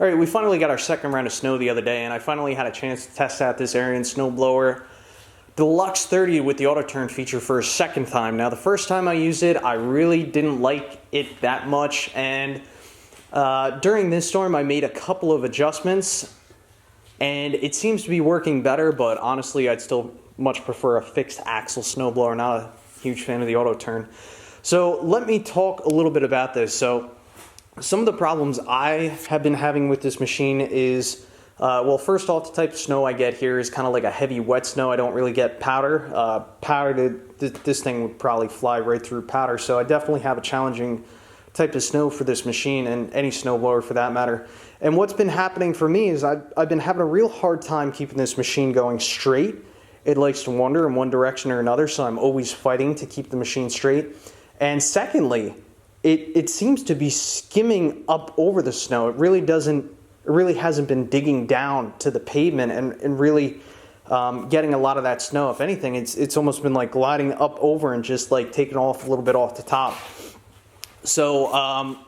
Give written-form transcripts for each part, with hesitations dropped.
All right, we finally got our second round of snow the other day, and I finally had a chance to test out this Ariens snowblower Deluxe 30 with the AutoTurn feature for a second time. Now, the first time I used it, I really didn't like it that much, and during this storm, I made a couple of adjustments, and it seems to be working better, but honestly, I'd still much prefer a fixed axle snowblower. Not a huge fan of the AutoTurn. So let me talk a little bit about this. So some of the problems I have been having with this machine is, well, first off, the type of snow I get here is kind of like a heavy wet snow. I don't really get powder. This thing would probably fly right through powder, so I definitely have a challenging type of snow for this machine, and any snowblower for that matter. And what's been happening for me is I've been having a real hard time keeping this machine going straight. It likes to wander in one direction or another, so I'm always fighting to keep the machine straight. And secondly, it seems to be skimming up over the snow. It really hasn't been digging down to the pavement and really getting a lot of that snow. If anything, it's almost been like gliding up over and just like taking off a little bit off the top. So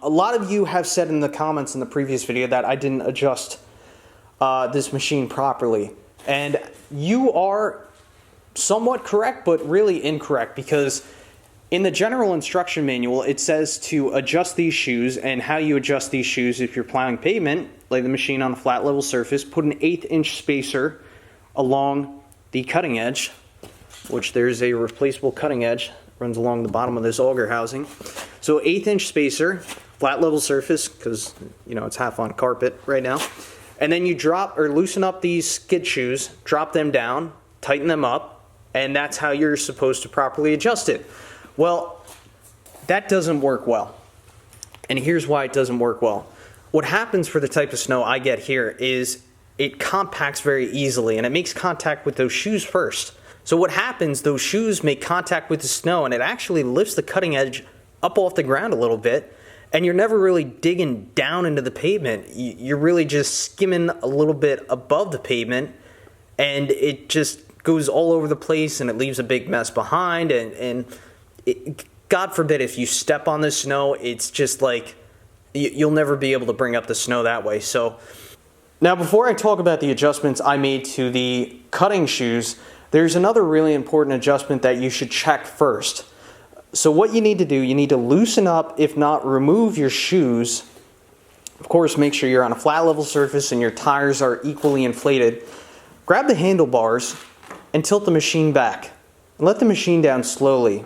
a lot of you have said in the comments in the previous video that I didn't adjust this machine properly. And you are somewhat correct, but really incorrect, because in the general instruction manual, it says to adjust these shoes, and how you adjust these shoes if you're plowing pavement, lay the machine on a flat level surface, put an 1/8 inch spacer along the cutting edge, which there's a replaceable cutting edge, runs along the bottom of this auger housing. So 1/8 inch spacer, flat level surface, because you know it's half on carpet right now. And then you drop or loosen up these skid shoes, drop them down, tighten them up, and that's how you're supposed to properly adjust it. Well, that doesn't work well. And here's why it doesn't work well. What happens for the type of snow I get here is it compacts very easily, and it makes contact with those shoes first. So what happens, those shoes make contact with the snow, and it actually lifts the cutting edge up off the ground a little bit, and you're never really digging down into the pavement. You're really just skimming a little bit above the pavement, and it just goes all over the place, and it leaves a big mess behind, and God forbid if you step on the snow, it's just like you'll never be able to bring up the snow that way. So now, before I talk about the adjustments I made to the cutting shoes, there's another really important adjustment that you should check first. So what you need to do, you need to loosen up, if not remove your shoes. Of course, make sure you're on a flat level surface and your tires are equally inflated. Grab the handlebars and tilt the machine back, and let the machine down slowly.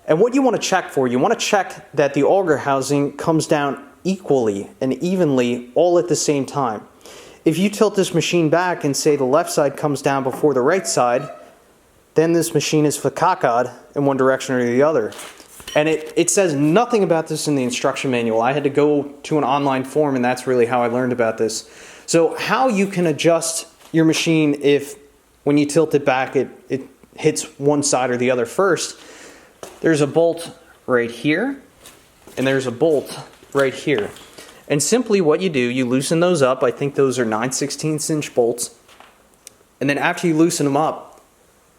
And what you want to check for, you want to check that the auger housing comes down equally and evenly all at the same time. If you tilt this machine back and say the left side comes down before the right side, then this machine is fakakad in one direction or the other. And it says nothing about this in the instruction manual. I had to go to an online forum, and that's really how I learned about this. So how you can adjust your machine if when you tilt it back it hits one side or the other first, there's a bolt right here, and there's a bolt right here. And simply what you do, you loosen those up. I think those are 9/16 inch bolts. And then after you loosen them up,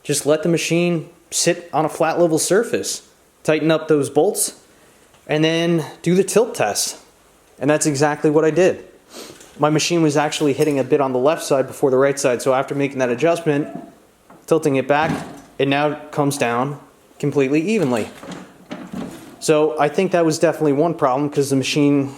just let the machine sit on a flat level surface. Tighten up those bolts, and then do the tilt test. And that's exactly what I did. My machine was actually hitting a bit on the left side before the right side, so after making that adjustment, tilting it back, it now comes down completely evenly. So I think that was definitely one problem, because the machine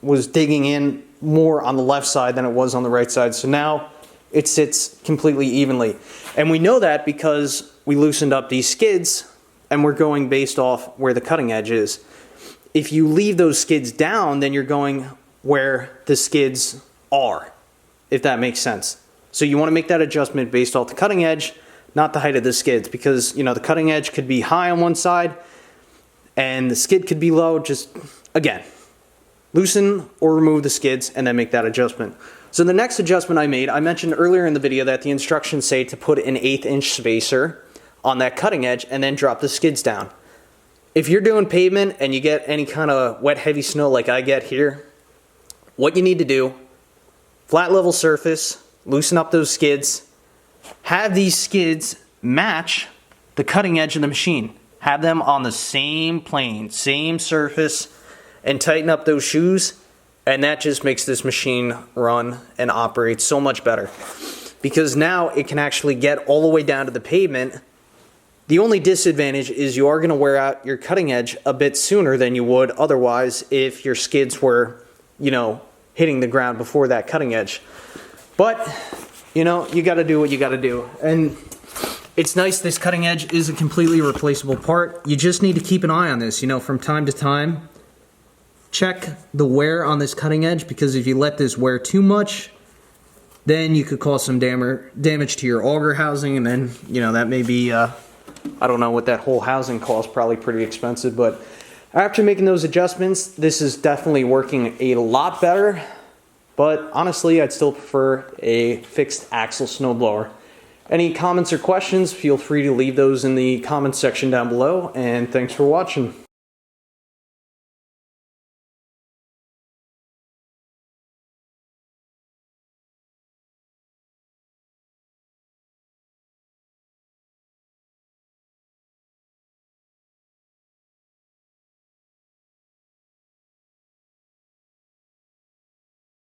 was digging in more on the left side than it was on the right side. So now it sits completely evenly. And we know that because we loosened up these skids, and we're going based off where the cutting edge is. If you leave those skids down, then you're going where the skids are, if that makes sense. So you want to make that adjustment based off the cutting edge, not the height of the skids, because you know the cutting edge could be high on one side and the skid could be low. Just again, loosen or remove the skids and then make that adjustment. So the next adjustment I made, I mentioned earlier in the video that the instructions say to put an 1/8 inch spacer on that cutting edge and then drop the skids down. If you're doing pavement and you get any kind of wet heavy snow like I get here, what you need to do, flat level surface, loosen up those skids, have these skids match the cutting edge of the machine. Have them on the same plane, same surface, and tighten up those shoes, And that just makes this machine run and operate so much better, because now it can actually get all the way down to the pavement. The only disadvantage is you are going to wear out your cutting edge a bit sooner than you would otherwise if your skids were, you know, hitting the ground before that cutting edge. But, you know, you got to do what you got to do. And it's nice this cutting edge is a completely replaceable part. You just need to keep an eye on this, you know, from time to time. Check the wear on this cutting edge, because if you let this wear too much, then you could cause some damage to your auger housing, and then, you know, that may be, I don't know what that whole housing costs, probably pretty expensive, but after making those adjustments, this is definitely working a lot better. But honestly, I'd still prefer a fixed axle snowblower. Any comments or questions, feel free to leave those in the comments section down below, and thanks for watching.